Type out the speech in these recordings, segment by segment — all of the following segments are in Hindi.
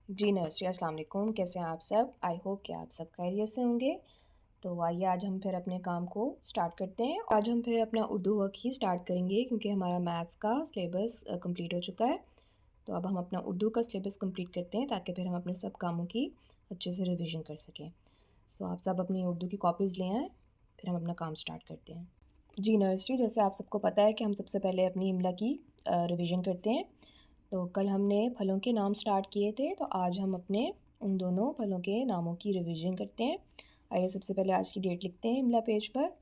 जी नमस्ते, अस्सलाम वालेकुम। कैसे हैं आप सब? आई होप कि आप सब खैरियत से होंगे। तो आइए आज हम फिर अपने काम को स्टार्ट करते हैं। आज हम फिर अपना उर्दू वर्क ही स्टार्ट करेंगे क्योंकि हमारा मैथ्स का सिलेबस कंप्लीट हो चुका है। तो अब हम अपना उर्दू का सिलेबस कंप्लीट करते हैं ताकि फिर हम अपने सब कामों की अच्छे से रिवीजन कर सकें। सो आप सब अपनी उर्दू की कॉपीज़ ले आएँ, फिर हम अपना काम स्टार्ट करते हैं। जी नर्सरी, जैसे आप सबको पता है कि हम सबसे पहले अपनी इमला की रिवीजन करते हैं। तो कल हमने फलों के नाम स्टार्ट किए थे, तो आज हम अपने उन दोनों फलों के नामों की रिवीजन करते हैं। आइए सबसे पहले आज की डेट लिखते हैं इमला पेज पर।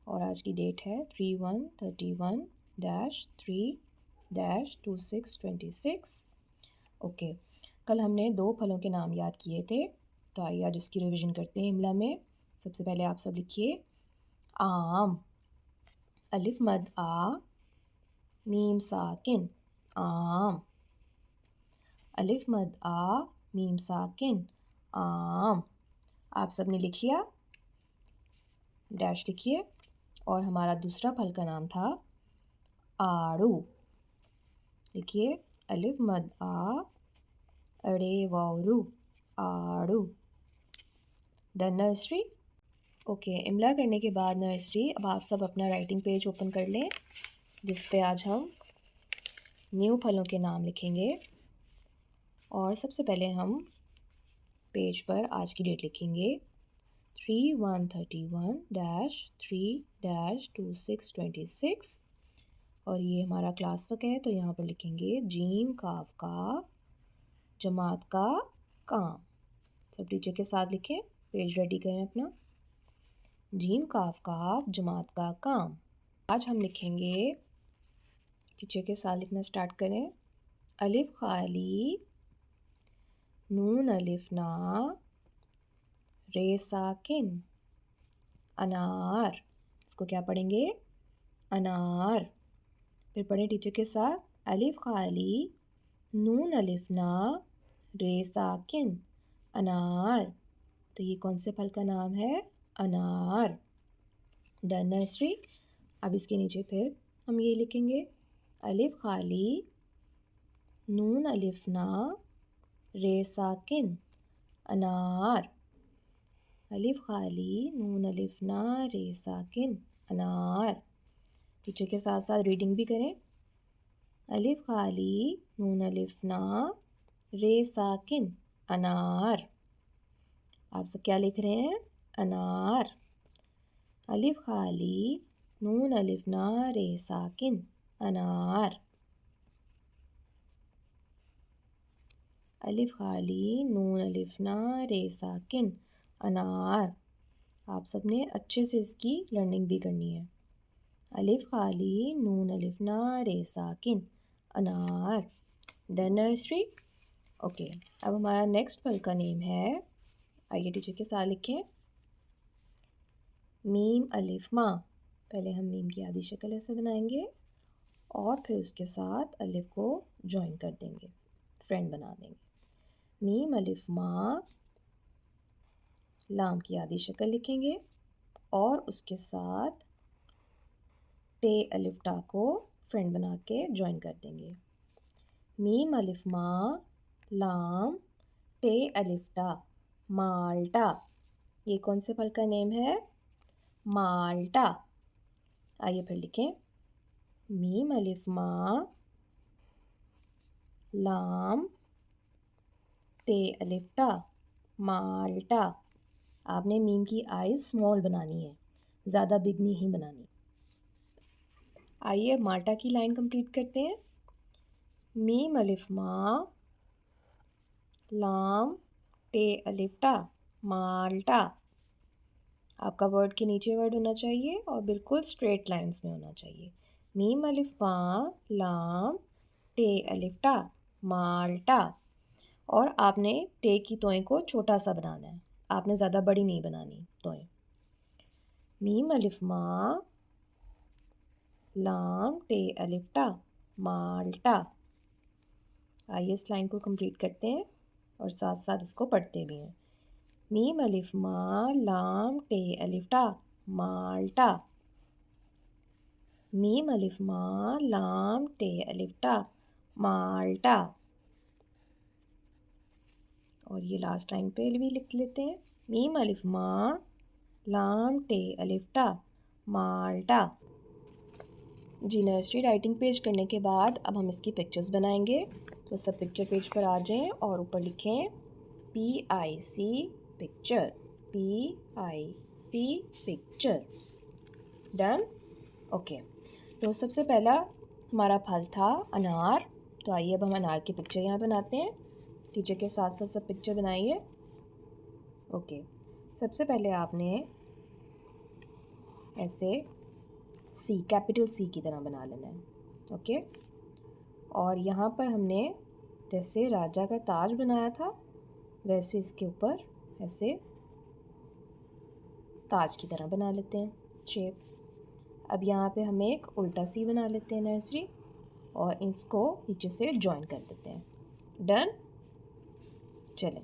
और आज की डेट है 31/31-3-2626। ओके, कल हमने दो फलों के नाम याद किए थे, तो आइए आज उसकी रिवीजन करते हैं इमला में। सबसे पहले आप सब लिखिए आम, अलिफ मद आ, मीम साकिन, आम। अलिफ मद आ, मीम साकिन, आम। आप सब ने लिख लिया? डैश लिखिए। और हमारा दूसरा फल का नाम था आड़ू। लिखिए अलिफ मद आ, अड़े वारू, आड़ू। Done nursery? ओके, इमला करने के बाद नर्सरी अब आप सब अपना राइटिंग पेज ओपन कर लें, जिस पे आज हम न्यू फलों के नाम लिखेंगे। और सबसे पहले हम पेज पर आज की डेट लिखेंगे 31/31-3-2626। और ये हमारा क्लास वर्क है, तो यहाँ पर लिखेंगे जीम काफ का जमात का काम। सब टीचर के साथ लिखें, पेज रेडी करें अपना। जीम काफ का जमात का काम। आज हम लिखेंगे, टीचर के साथ लिखना स्टार्ट करें। अलिफ खाली, नून अलिफ ना, रे साकिन, अनार। इसको क्या पढ़ेंगे? अनार। फिर पढ़ें टीचर के साथ। अलिफ खाली, नून अलिफ ना, रे साकिन, अनार। तो ये कौन से फल का नाम है? अनार। Done nursery? अब इसके नीचे फिर हम ये लिखेंगे अलिफ खाली, नून अलिफ ना, रे साकिन, अनार। अलिफ खाली, नून अलिफ ना, रे साकिन, अनार। टीचर के साथ साथ रीडिंग भी करें। अलिफ खाली, नून अलिफ ना, रे साकिन, अनार। आप सब क्या लिख रहे हैं? अनार। अलिफ खाली, नून अलिफ ना, रे साकिन, अनार। अलिफ खाली, नून अलिफ ना, रे साकिन, अनार। आप सब ने अच्छे से इसकी लर्निंग भी करनी है। अलिफ खाली, नून अलिफ ना, रे साकिन, अनार। Done nursery? ओके, अब हमारा नेक्स्ट फल का नेम है, आइए टीचर के साथ लिखें, मीम अलिफ माँ। पहले हम मीम की आधी शक्ल ऐसे बनाएंगे और फिर उसके साथ अलिफ को ज्वाइन कर देंगे, फ्रेंड बना देंगे। मीम अलिफ माँ, लाम की आधी शक्ल लिखेंगे और उसके साथ टे अलिफ टा को फ्रेंड बना के ज्वाइन कर देंगे। मीम अलिफ माँ, लाम, टे अलिफ टा, माल्टा। ये कौन से फल का नेम है? माल्टा। आइए फिर लिखें, मीम अलिफ माँ, लाम, टे अलिफ टा, माल्टा। आपने मीम की आइज स्मॉल बनानी है, ज़्यादा बिग नहीं बनानी। आइए माल्टा की लाइन कंप्लीट करते हैं। मीम अलिफ माँ, लाम, टे अलिफ टा, माल्टा। आपका वर्ड के नीचे वर्ड होना चाहिए और बिल्कुल स्ट्रेट लाइंस में होना चाहिए। मीम अलिफ माँ, लाम, टे अलिफ टा, माल्टा। और आपने टे की तोय को छोटा सा बनाना है, आपने ज़्यादा बड़ी नहीं बनानी तोय। मीम अलिफ माँ, लाम, टे अलिफ टा, माल्टा। आइए इस लाइन को कंप्लीट करते हैं और साथ साथ इसको पढ़ते भी हैं। मीम अलिफ माँ, लाम, टे अलिफ टा, माल्टा। मीम अलिफ माँ, लाम, टे अलिफ टा, माल्टा। और ये लास्ट लाइन पे भी लिख लेते हैं, मीम अलिफ माँ, लाम टे अलिफ टा, माल्टा। जी नर्सरी राइटिंग पेज करने के बाद अब हम इसकी पिक्चर्स बनाएंगे। तो सब पिक्चर पेज पर आ जाएं और ऊपर लिखें PIC picture, PIC picture. Done. Okay, तो सबसे पहला हमारा फल था अनार। तो आइए अब हम अनार की पिक्चर यहाँ बनाते हैं। टीचर के साथ साथ सब पिक्चर बनाइए। ओके, सबसे पहले आपने ऐसे सी, कैपिटल सी की तरह बना लेना है। ओके, और यहाँ पर हमने जैसे राजा का ताज बनाया था वैसे इसके ऊपर ऐसे ताज की तरह बना लेते हैं शेप। अब यहाँ पे हम एक उल्टा सी बना लेते हैं नर्सरी, और इसको नीचे से जॉइन कर देते हैं। डन। चलें,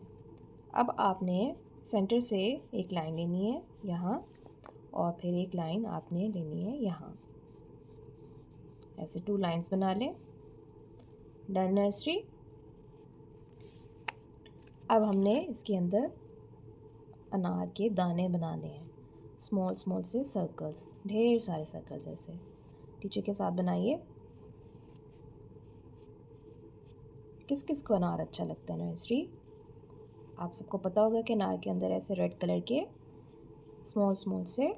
अब आपने सेंटर से एक लाइन लेनी है यहाँ, और फिर एक लाइन आपने लेनी है यहाँ। ऐसे 2 लाइंस बना लें। Done nursery. अब हमने इसके अंदर अनार के दाने बनाने हैं, स्मॉल स्मॉल से सर्कल्स, ढेर सारे सर्कल्स ऐसे। टीचर के साथ बनाइए। किस किस को अनार अच्छा लगता है नर्सरी? आप सबको पता होगा कि अनार के अंदर ऐसे रेड कलर के स्मॉल स्मॉल से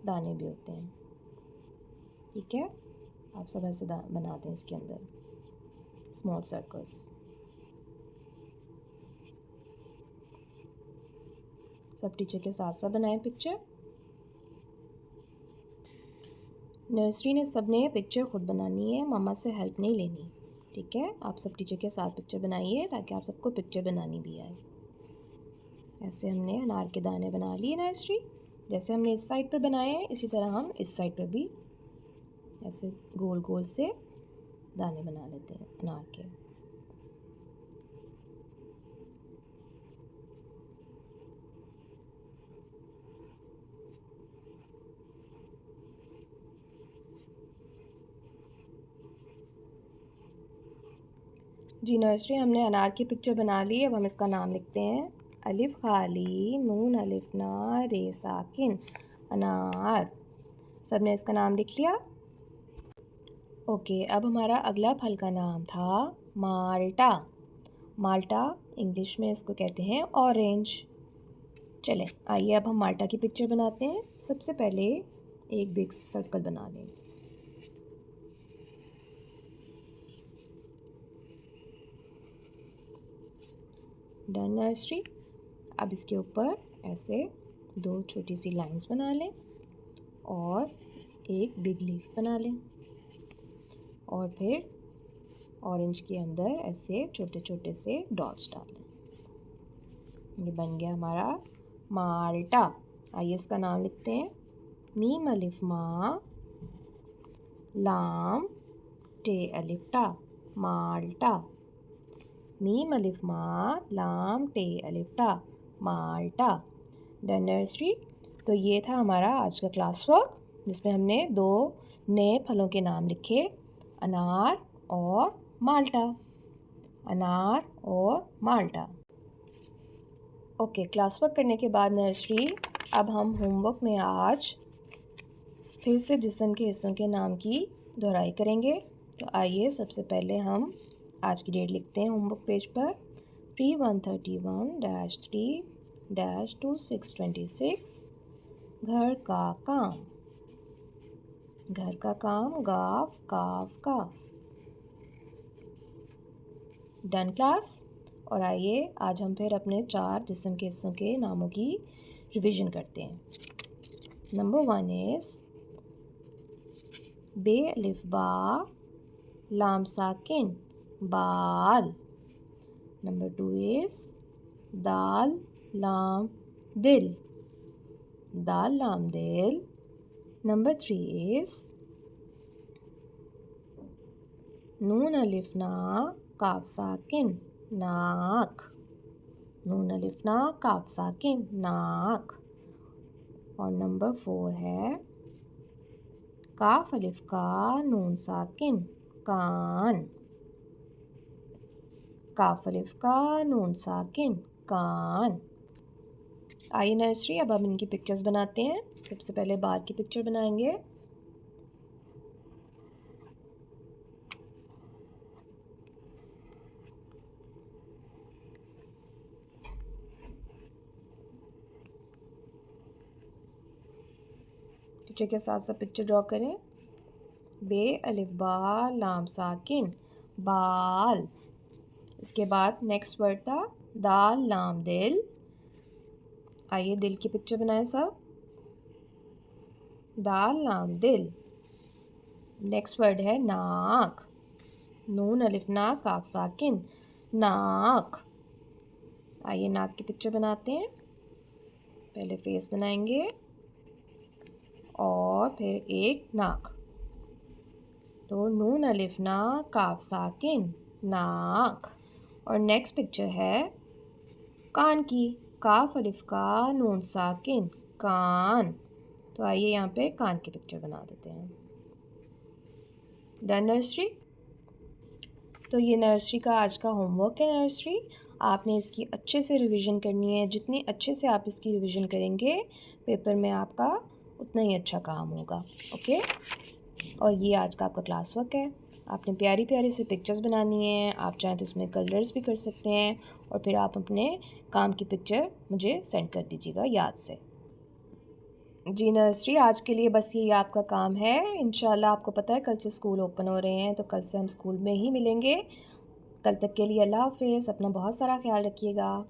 दाने भी होते हैं। ठीक है, आप सब ऐसे बनाते हैं इसके अंदर स्मॉल सर्कल्स। सब टीचर के साथ साथ बनाएं पिक्चर। नर्सरी ने सबने पिक्चर खुद बनानी है, मम्मा से हेल्प नहीं लेनी। ठीक है, आप सब टीचर के साथ पिक्चर बनाइए ताकि आप सबको पिक्चर बनानी भी आए। ऐसे हमने अनार के दाने बना लिए नर्सरी। जैसे हमने इस साइड पर बनाए हैं इसी तरह हम इस साइड पर भी ऐसे गोल गोल से दाने बना लेते हैं अनार के। जी नर्सरी, हमने अनार की पिक्चर बना ली। अब हम इसका नाम लिखते हैं, अलिफ खाली नून अलिफ ना रे साकिन, अनार। सब ने इसका नाम लिख लिया। ओके, अब हमारा अगला फल का नाम था माल्टा। माल्टा इंग्लिश में इसको कहते हैं ऑरेंज। चलें, आइए अब हम माल्टा की पिक्चर बनाते हैं। सबसे पहले एक बिग सर्कल बना लें। Done nursery. अब इसके ऊपर ऐसे 2 छोटी सी लाइंस बना लें और एक बिग लीफ बना लें, और फिर ऑरेंज के अंदर ऐसे छोटे छोटे से डॉट्स डाल लें। ये बन गया हमारा माल्टा। आइए इसका नाम लिखते हैं, मीम अलिफ माँ, लाम टे अलिफ टा, माल्टा। मीम अलिफ माँ, लाम टे अलिफ टा, माल्टा। The nursery. तो ये था हमारा आज का क्लास वर्क, जिसमें हमने 2 नए फलों के नाम लिखे, अनार और माल्टा। अनार और माल्टा। ओके, क्लास वर्क करने के बाद नर्सरी, अब हम होमवर्क में आज फिर से जिस्म के हिस्सों के नाम की दोहराई करेंगे। तो आइए सबसे पहले हम आज की डेट लिखते हैं होमवर्क पेज पर, 3/131-3-2626। घर का काम, घर का काम, गाफ काफ काफ। Done class. और आइए आज हम फिर अपने 4 जिस्म के हिस्सों के नामों की रिवीजन करते हैं। नंबर 1 इज़ बे अलिफ बा, लाम साकिन, बाल। नंबर 2 इज़ दाल लाम दिल, दाल लाम दिल। नंबर 3 इज़ नून अलिफ ना, काफ साकिन, नाक। नून अलिफ ना, काफ साकिन, नाक। और नंबर 4 है काफ अलिफ का, नून साकिन, कान। काफ अलिफ का, नून साकिन, कान। आइए नर्सरी, अब हम इनकी पिक्चर्स बनाते हैं। सबसे पहले बाल की पिक्चर बनाएंगे। टीचर के साथ साथ पिक्चर ड्रॉ करें। बे अलिफ बा लाम साकिन, बाल। इसके बाद नेक्स्ट वर्ड था दाल लाम दिल। आइए दिल की पिक्चर बनाएं सब। दाल लाम दिल। नेक्स्ट वर्ड है नाक। नून अलिफ ना काफ साकिन, नाक। आइए नाक की पिक्चर बनाते हैं। पहले फेस बनाएंगे और फिर एक नाक। तो नून अलिफ ना काफ साकिन, नाक। और नेक्स्ट पिक्चर है कान की। काफ अलिफ का नून साकिन, कान। तो आइए यहाँ पे कान की पिक्चर बना देते हैं। Done nursery. तो ये नर्सरी का आज का होमवर्क है नर्सरी। आपने इसकी अच्छे से रिवीजन करनी है। जितनी अच्छे से आप इसकी रिवीजन करेंगे पेपर में आपका उतना ही अच्छा काम होगा। ओके। और ये आज का आपका क्लास वर्क है। आपने प्यारी प्यारी से पिक्चर्स बनानी है। आप चाहें तो इसमें कलर्स भी कर सकते हैं और फिर आप अपने काम की पिक्चर मुझे सेंड कर दीजिएगा याद से। जी नर्सरी, आज के लिए बस यही आपका काम है। इंशाल्लाह आपको पता है कल से स्कूल ओपन हो रहे हैं, तो कल से हम स्कूल में ही मिलेंगे। कल तक के लिए अल्लाह हाफ़िज़। अपना बहुत सारा ख्याल रखिएगा।